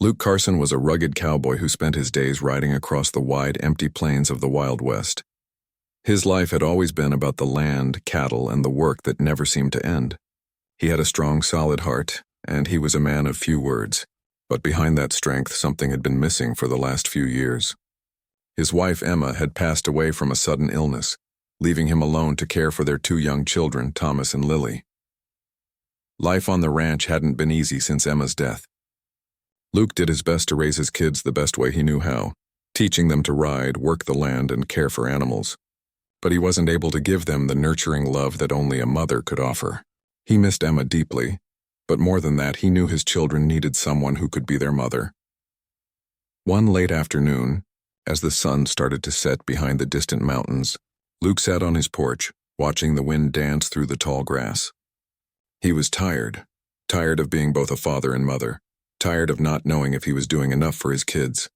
Luke Carson was a rugged cowboy who spent his days riding across the wide, empty plains of the Wild West. His life had always been about the land, cattle, and the work that never seemed to end. He had a strong, solid heart, and he was a man of few words. But behind that strength, something had been missing for the last few years. His wife, Emma, had passed away from a sudden illness, leaving him alone to care for their two young children, Thomas and Lily. Life on the ranch hadn't been easy since Emma's death. Luke did his best to raise his kids the best way he knew how, teaching them to ride, work the land, and care for animals. But he wasn't able to give them the nurturing love that only a mother could offer. He missed Emma deeply, but more than that, he knew his children needed someone who could be their mother. One late afternoon, as the sun started to set behind the distant mountains, Luke sat on his porch, watching the wind dance through the tall grass. He was tired of being both a father and mother, tired of not knowing if he was doing enough for his kids.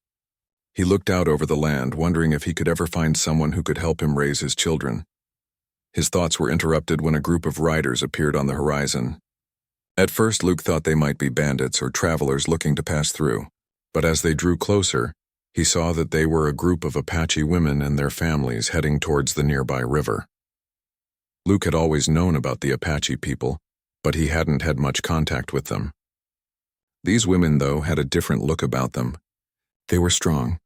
He looked out over the land, wondering if he could ever find someone who could help him raise his children. His thoughts were interrupted when a group of riders appeared on the horizon. At first, Luke thought they might be bandits or travelers looking to pass through, but as they drew closer, he saw that they were a group of Apache women and their families heading towards the nearby river. Luke had always known about the Apache people, but he hadn't had much contact with them. These women, though, had a different look about them. They were strong,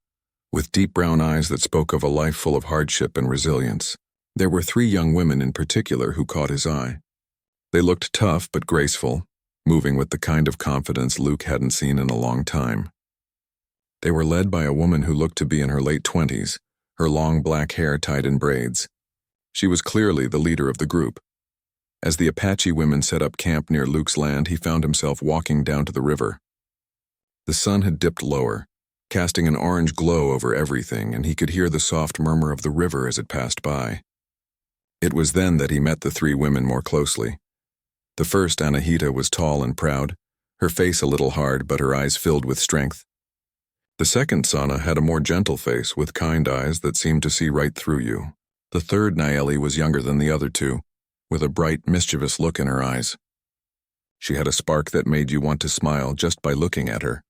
with deep brown eyes that spoke of a life full of hardship and resilience. There were 3 young women in particular who caught his eye. They looked tough but graceful, moving with the kind of confidence Luke hadn't seen in a long time. They were led by a woman who looked to be in her late 20s, her long black hair tied in braids. She was clearly the leader of the group. As the Apache women set up camp near Luke's land, he found himself walking down to the river. The sun had dipped lower, casting an orange glow over everything, and he could hear the soft murmur of the river as it passed by. It was then that he met the 3 women more closely. The first, Anahita, was tall and proud, her face a little hard but her eyes filled with strength. The second, Sana, had a more gentle face with kind eyes that seemed to see right through you. The third, Naeli, was younger than the other 2, with a bright, mischievous look in her eyes. She had a spark that made you want to smile just by looking at her.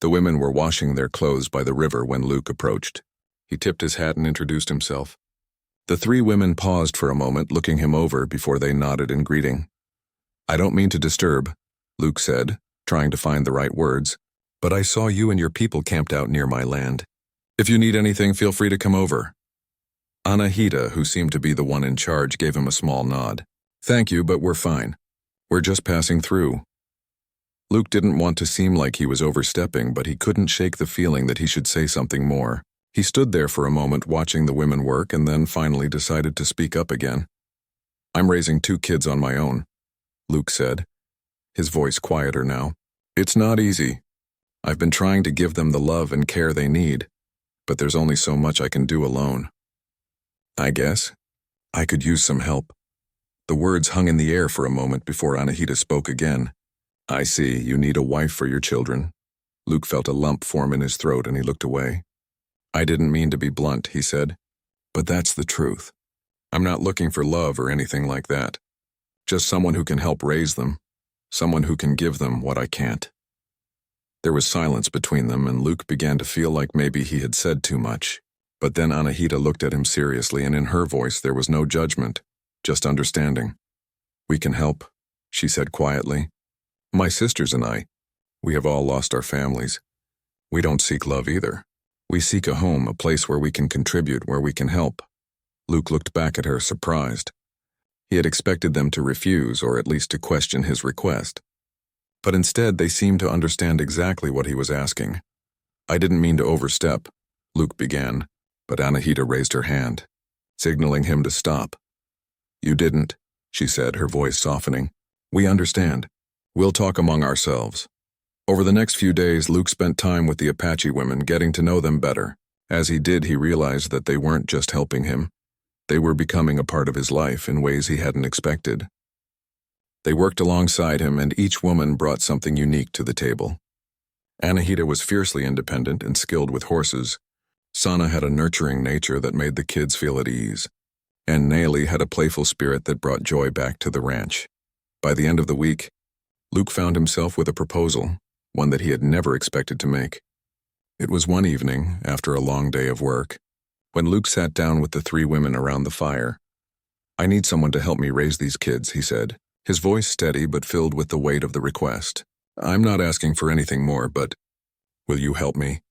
The women were washing their clothes by the river when Luke approached. He tipped his hat and introduced himself. The 3 women paused for a moment, looking him over before they nodded in greeting. "I don't mean to disturb," Luke said, trying to find the right words, "but I saw you and your people camped out near my land. If you need anything, feel free to come over." Anahita, who seemed to be the one in charge, gave him a small nod. "Thank you, but we're fine. We're just passing through." Luke didn't want to seem like he was overstepping, but he couldn't shake the feeling that he should say something more. He stood there for a moment watching the women work and then finally decided to speak up again. "I'm raising 2 kids on my own," Luke said, his voice quieter now. "It's not easy. I've been trying to give them the love and care they need, but there's only so much I can do alone. I guess I could use some help." The words hung in the air for a moment before Anahita spoke again. "I see, you need a wife for your children." Luke felt a lump form in his throat and he looked away. "I didn't mean to be blunt," he said, "but that's the truth. I'm not looking for love or anything like that. Just someone who can help raise them, someone who can give them what I can't." There was silence between them, and Luke began to feel like maybe he had said too much. But then Anahita looked at him seriously, and in her voice there was no judgment, just understanding. "We can help," she said quietly. "My sisters and I, we have all lost our families. We don't seek love either. We seek a home, a place where we can contribute, where we can help." Luke looked back at her, surprised. He had expected them to refuse, or at least to question his request. But instead, they seemed to understand exactly what he was asking. "I didn't mean to overstep," Luke began, but Anahita raised her hand, signaling him to stop. "You didn't," she said, her voice softening. "We understand. We'll talk among ourselves." Over the next few days, Luke spent time with the Apache women, getting to know them better. As he did, he realized that they weren't just helping him. They were becoming a part of his life in ways he hadn't expected. They worked alongside him, and each woman brought something unique to the table. Anahita was fiercely independent and skilled with horses. Sana had a nurturing nature that made the kids feel at ease. And Naeli had a playful spirit that brought joy back to the ranch. By the end of the week, Luke found himself with a proposal, one that he had never expected to make. It was one evening, after a long day of work, when Luke sat down with the three women around the fire. "I need someone to help me raise these kids," he said, his voice steady but filled with the weight of the request. "I'm not asking for anything more, but will you help me?"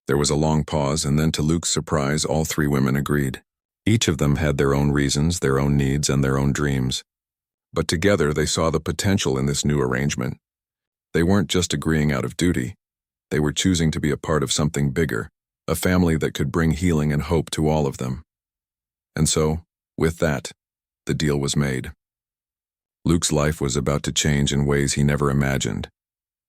There was a long pause, and then to Luke's surprise, all three women agreed. Each of them had their own reasons, their own needs, and their own dreams. But together they saw the potential in this new arrangement. They weren't just agreeing out of duty. They were choosing to be a part of something bigger, a family that could bring healing and hope to all of them. And so, with that, the deal was made. Luke's life was about to change in ways he never imagined,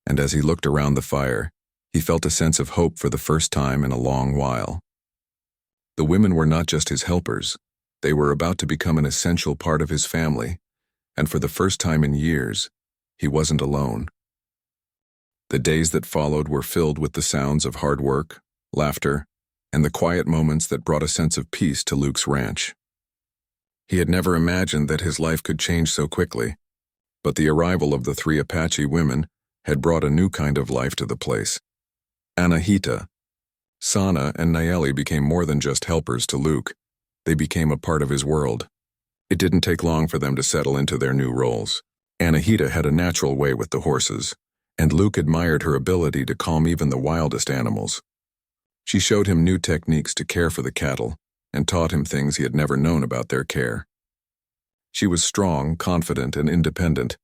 and as he looked around the fire, he felt a sense of hope for the first time in a long while. The women were not just his helpers. They were about to become an essential part of his family, and for the first time in years, he wasn't alone. The days that followed were filled with the sounds of hard work, laughter, and the quiet moments that brought a sense of peace to Luke's ranch. He had never imagined that his life could change so quickly, but the arrival of the three Apache women had brought a new kind of life to the place. Anahita, Sana, and Nayeli became more than just helpers to Luke. They became a part of his world. It didn't take long for them to settle into their new roles. Anahita had a natural way with the horses, and Luke admired her ability to calm even the wildest animals. She showed him new techniques to care for the cattle, and taught him things he had never known about their care. She was strong, confident, and independent,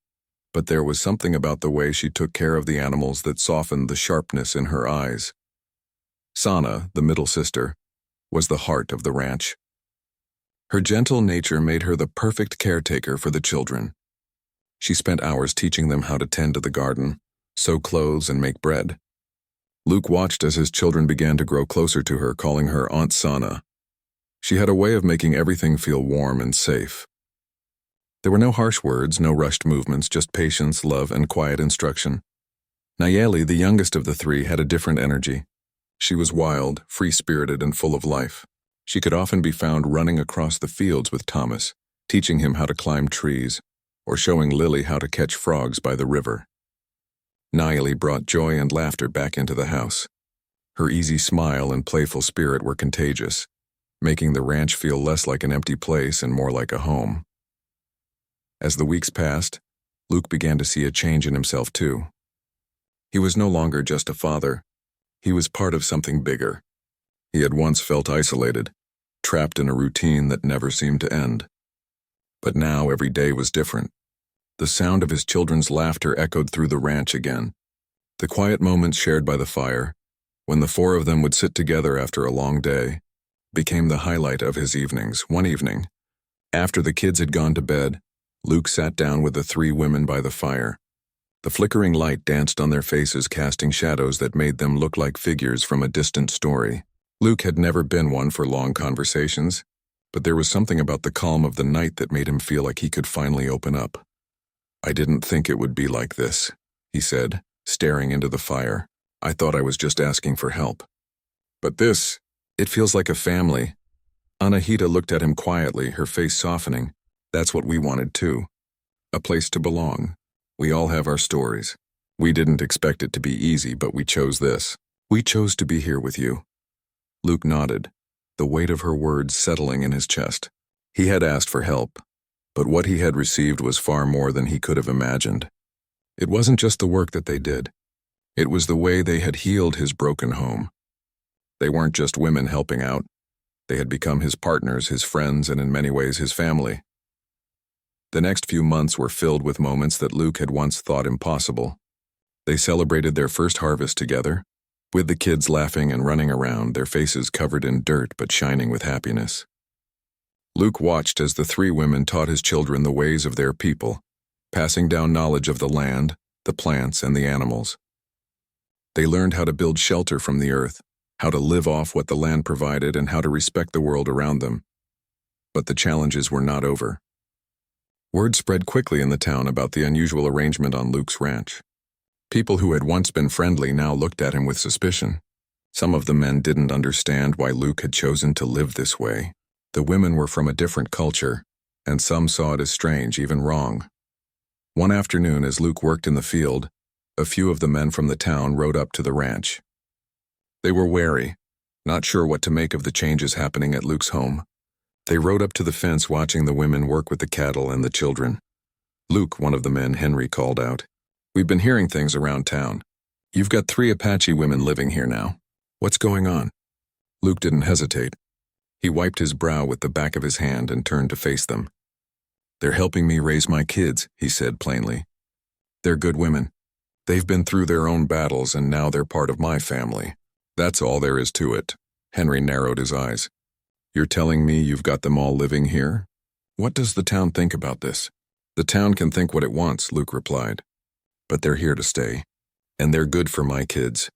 but there was something about the way she took care of the animals that softened the sharpness in her eyes. Sana, the middle sister, was the heart of the ranch. Her gentle nature made her the perfect caretaker for the children. She spent hours teaching them how to tend to the garden, sew clothes, and make bread. Luke watched as his children began to grow closer to her, calling her Aunt Sana. She had a way of making everything feel warm and safe. There were no harsh words, no rushed movements, just patience, love, and quiet instruction. Nayeli, the youngest of the three, had a different energy. She was wild, free-spirited, and full of life. She could often be found running across the fields with Thomas, teaching him how to climb trees, or showing Lily how to catch frogs by the river. Nayeli brought joy and laughter back into the house. Her easy smile and playful spirit were contagious, making the ranch feel less like an empty place and more like a home. As the weeks passed, Luke began to see a change in himself too. He was no longer just a father. He was part of something bigger. He had once felt isolated, trapped in a routine that never seemed to end. But now every day was different. The sound of his children's laughter echoed through the ranch again. The quiet moments shared by the fire, when the four of them would sit together after a long day, became the highlight of his evenings. One evening, after the kids had gone to bed, Luke sat down with the three women by the fire. The flickering light danced on their faces, casting shadows that made them look like figures from a distant story. Luke had never been one for long conversations, but there was something about the calm of the night that made him feel like he could finally open up. "I didn't think it would be like this," he said, staring into the fire. "I thought I was just asking for help. But this, it feels like a family." Anahita looked at him quietly, her face softening. "That's what we wanted too. A place to belong. We all have our stories. We didn't expect it to be easy, but we chose this. We chose to be here with you." Luke nodded, the weight of her words settling in his chest. He had asked for help, but what he had received was far more than he could have imagined. It wasn't just the work that they did. It was the way they had healed his broken home. They weren't just women helping out. They had become his partners, his friends, and in many ways his family. The next few months were filled with moments that Luke had once thought impossible. They celebrated their first harvest together, with the kids laughing and running around, their faces covered in dirt but shining with happiness. Luke watched as the three women taught his children the ways of their people, passing down knowledge of the land, the plants, and the animals. They learned how to build shelter from the earth, how to live off what the land provided, and how to respect the world around them. But the challenges were not over. Word spread quickly in the town about the unusual arrangement on Luke's ranch. People who had once been friendly now looked at him with suspicion. Some of the men didn't understand why Luke had chosen to live this way. The women were from a different culture, and some saw it as strange, even wrong. One afternoon, as Luke worked in the field, A few of the men from the town rode up to the ranch. They were wary, not sure what to make of the changes happening at Luke's home. They rode up to the fence watching the women work with the cattle and the children. Luke, one of the men, Henry, called out, "We've been hearing things around town. You've got 3 Apache women living here now. What's going on?" Luke didn't hesitate. He wiped his brow with the back of his hand and turned to face them. "They're helping me raise my kids," he said plainly. "They're good women. They've been through their own battles and now they're part of my family. That's all there is to it." Henry narrowed his eyes. "You're telling me you've got them all living here? What does the town think about this?" "The town can think what it wants," Luke replied. "But they're here to stay. And they're good for my kids.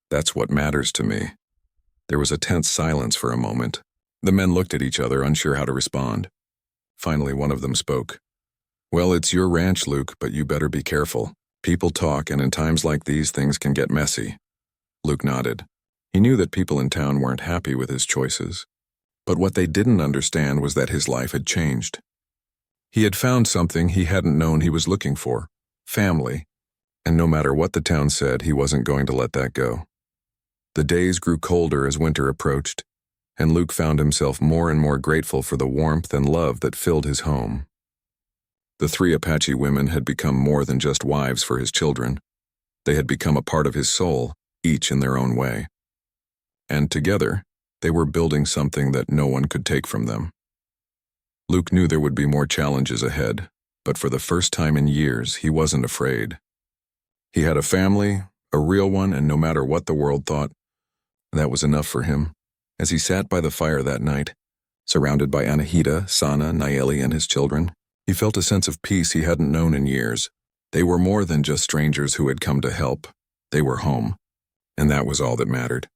That's what matters to me." There was a tense silence for a moment. The men looked at each other, unsure how to respond. Finally, one of them spoke. "Well, it's your ranch, Luke, but you better be careful. People talk, and in times like these, things can get messy." Luke nodded. He knew that people in town weren't happy with his choices. But what they didn't understand was that his life had changed. He had found something he hadn't known he was looking for: family. And no matter what the town said, he wasn't going to let that go. The days grew colder as winter approached, and Luke found himself more and more grateful for the warmth and love that filled his home. The 3 Apache women had become more than just wives for his children. They had become a part of his soul, each in their own way. And together, they were building something that no one could take from them. Luke knew there would be more challenges ahead, but for the first time in years, he wasn't afraid. He had a family, a real one, and no matter what the world thought, that was enough for him. As he sat by the fire that night, surrounded by Anahita, Sana, Nayeli, and his children, he felt a sense of peace he hadn't known in years. They were more than just strangers who had come to help. They were home, and that was all that mattered.